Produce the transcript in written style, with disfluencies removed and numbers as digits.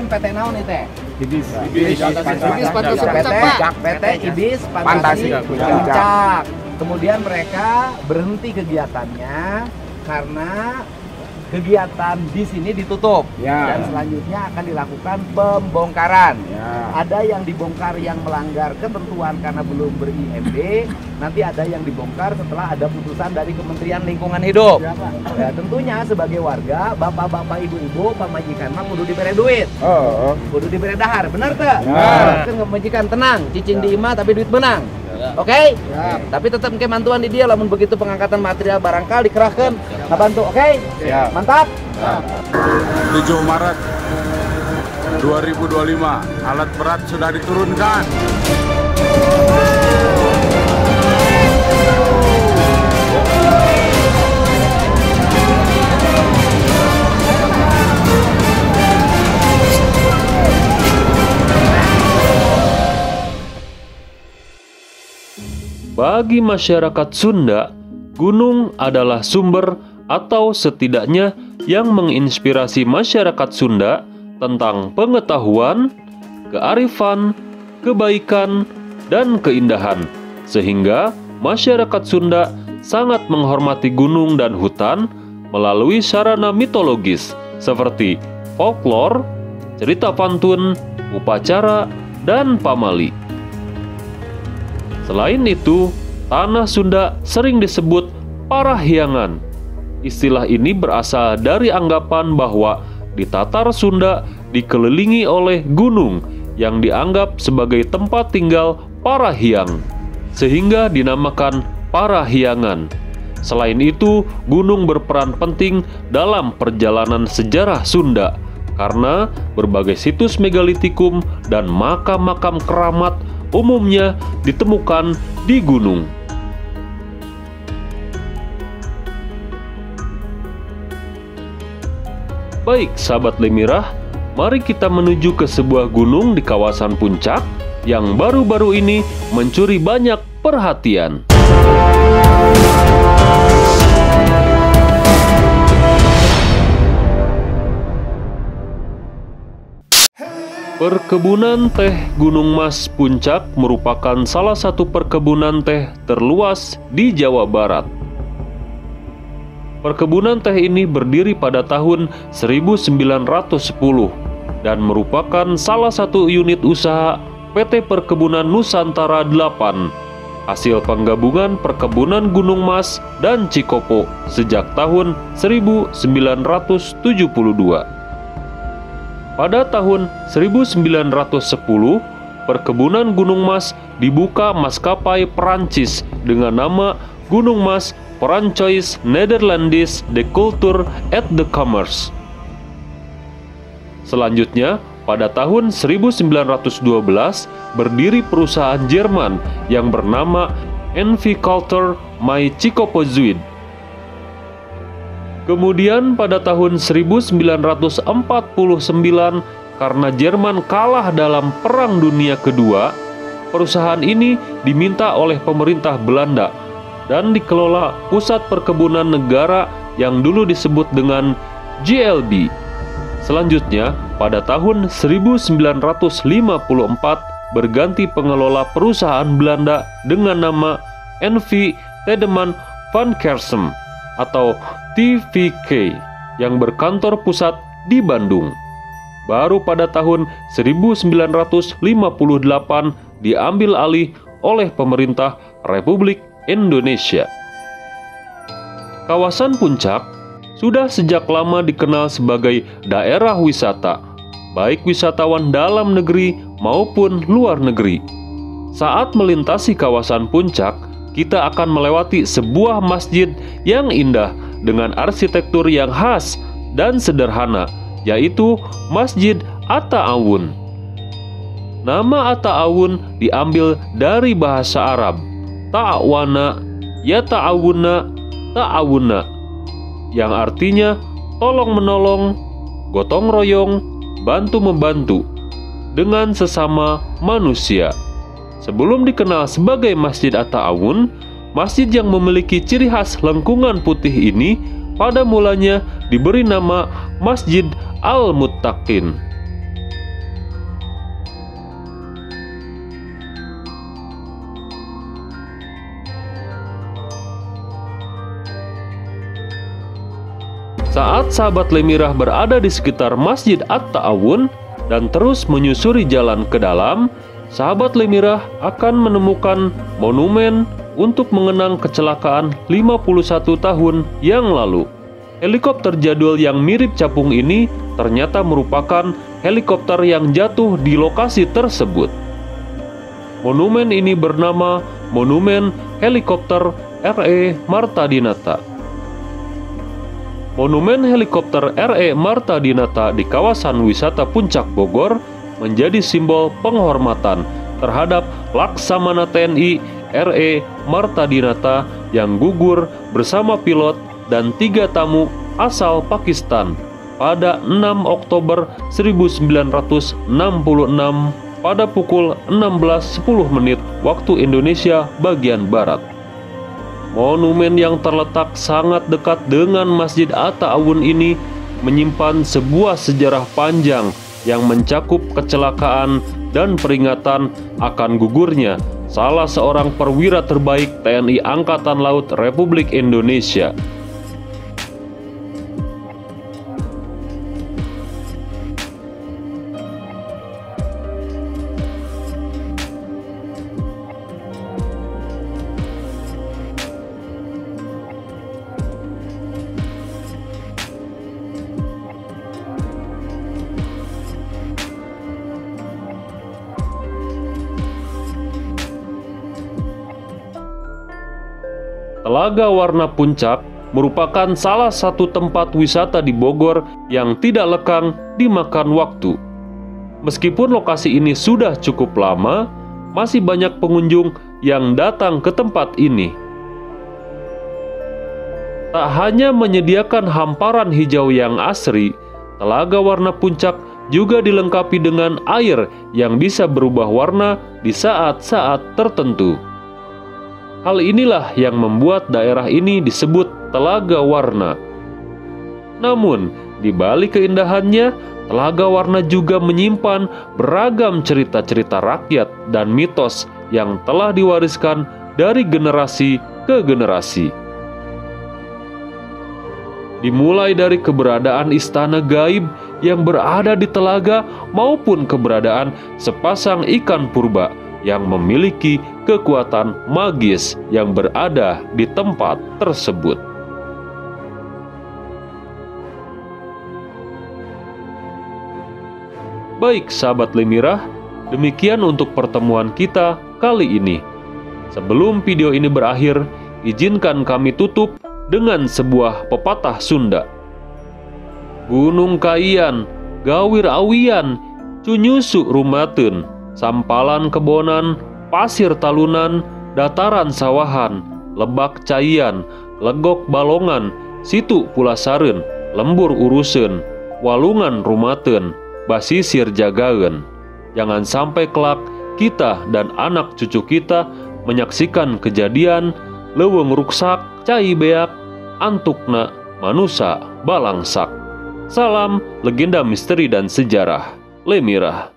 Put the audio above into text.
kan PT naon nih teh? Ibis PT Ibis Fantasi Puncak. Kemudian mereka berhenti kegiatannya karena kegiatan di sini ditutup, dan selanjutnya akan dilakukan pembongkaran. Ada yang dibongkar yang melanggar ketentuan karena belum ber-IMB, nanti ada yang dibongkar setelah ada putusan dari Kementerian Lingkungan Hidup. Ya, tentunya sebagai warga, bapak-bapak, ibu-ibu, pamajikan mah kudu diberi duit, kudu diberi dahar, bener tuh? Kan pamajikan tenang, cicing di imah tapi duit menang. Oke? Tapi tetap ke mantuan di dia, lamun begitu pengangkatan material barangkali dikerahkan, bantu, oke? Mantap? 7 Maret 2025, alat berat sudah diturunkan. Bagi masyarakat Sunda, gunung adalah sumber atau setidaknya yang menginspirasi masyarakat Sunda tentang pengetahuan, kearifan, kebaikan, dan keindahan. Sehingga masyarakat Sunda sangat menghormati gunung dan hutan melalui sarana mitologis seperti folklore, cerita pantun, upacara, dan pamali. Selain itu, tanah Sunda sering disebut Parahyangan. Istilah ini berasal dari anggapan bahwa di Tatar Sunda dikelilingi oleh gunung yang dianggap sebagai tempat tinggal para hyang, sehingga dinamakan Parahyangan. Selain itu, gunung berperan penting dalam perjalanan sejarah Sunda karena berbagai situs megalitikum dan makam-makam keramat umumnya ditemukan di gunung. Baik sahabat Lemirah, mari kita menuju ke sebuah gunung di kawasan Puncak yang baru-baru ini mencuri banyak perhatian. Perkebunan teh Gunung Mas Puncak merupakan salah satu perkebunan teh terluas di Jawa Barat. Perkebunan teh ini berdiri pada tahun 1910 dan merupakan salah satu unit usaha PT Perkebunan Nusantara 8, hasil penggabungan Perkebunan Gunung Mas dan Cikopo sejak tahun 1972. Pada tahun 1910, Perkebunan Gunung Mas dibuka maskapai Perancis dengan nama Gunung Mas Franchise Nederlandis de Cultuur et de Commerce. Selanjutnya, pada tahun 1912 berdiri perusahaan Jerman yang bernama NV Culture My Cikopo-Zuid. Kemudian pada tahun 1949, karena Jerman kalah dalam Perang Dunia Kedua, perusahaan ini diminta oleh pemerintah Belanda dan dikelola Pusat Perkebunan Negara yang dulu disebut dengan GLB. Selanjutnya, pada tahun 1954 berganti pengelola perusahaan Belanda dengan nama NV Tiedemann van Kessem atau TVK yang berkantor pusat di Bandung. Baru pada tahun 1958 diambil alih oleh pemerintah Republik Indonesia. Kawasan Puncak sudah sejak lama dikenal sebagai daerah wisata, baik wisatawan dalam negeri maupun luar negeri. Saat melintasi kawasan Puncak, kita akan melewati sebuah masjid yang indah dengan arsitektur yang khas dan sederhana, yaitu Masjid Atta-Awun. Nama Atta-Awun diambil dari bahasa Arab, ta'awana, yata'awuna, ta'awuna, yang artinya tolong-menolong, gotong royong, bantu-membantu dengan sesama manusia. Sebelum dikenal sebagai Masjid Atta-Awun, masjid yang memiliki ciri khas lengkungan putih ini pada mulanya diberi nama Masjid Al-Muttaqin. Saat sahabat Lemirah berada di sekitar Masjid At-Ta'awun dan terus menyusuri jalan ke dalam, sahabat Lemirah akan menemukan monumen untuk mengenang kecelakaan 51 tahun yang lalu. Helikopter jadul yang mirip capung ini ternyata merupakan helikopter yang jatuh di lokasi tersebut. Monumen ini bernama Monumen Helikopter R.E. Marta Dinata. Monumen Helikopter R.E. Marta Dinata di kawasan wisata Puncak Bogor menjadi simbol penghormatan terhadap Laksamana TNI R.E. Marta Dinata yang gugur bersama pilot dan 3 tamu asal Pakistan pada 6 Oktober 1966 pada pukul 16.10 waktu Indonesia bagian Barat. Monumen yang terletak sangat dekat dengan Masjid At-Ta'awun ini menyimpan sebuah sejarah panjang yang mencakup kecelakaan dan peringatan akan gugurnya salah seorang perwira terbaik TNI Angkatan Laut Republik Indonesia. Telaga Warna Puncak merupakan salah satu tempat wisata di Bogor yang tidak lekang dimakan waktu. Meskipun lokasi ini sudah cukup lama, masih banyak pengunjung yang datang ke tempat ini. Tak hanya menyediakan hamparan hijau yang asri, Telaga Warna Puncak juga dilengkapi dengan air yang bisa berubah warna di saat-saat tertentu. Hal inilah yang membuat daerah ini disebut Telaga Warna. Namun, di balik keindahannya, Telaga Warna juga menyimpan beragam cerita-cerita rakyat dan mitos yang telah diwariskan dari generasi ke generasi. Dimulai dari keberadaan istana gaib yang berada di telaga maupun keberadaan sepasang ikan purba yang memiliki kekuatan magis yang berada di tempat tersebut. Baik sahabat Lemirah, demikian untuk pertemuan kita kali ini. Sebelum video ini berakhir, izinkan kami tutup dengan sebuah pepatah Sunda. Gunung Kaian, Gawir Awian, Cunyusu Rumateun, Sampalan Kebonan, Pasir Talunan, Dataran Sawahan, Lebak Caian, Legok Balongan, Situ Pulasareun, Lembur Uruseun, Walungan Rumateun, Basisir Jagaeun. Jangan sampai kelak kita dan anak cucu kita menyaksikan kejadian leuweung ruksak cai beak antukna manusa balangsak. Salam legenda misteri dan sejarah Lemirah.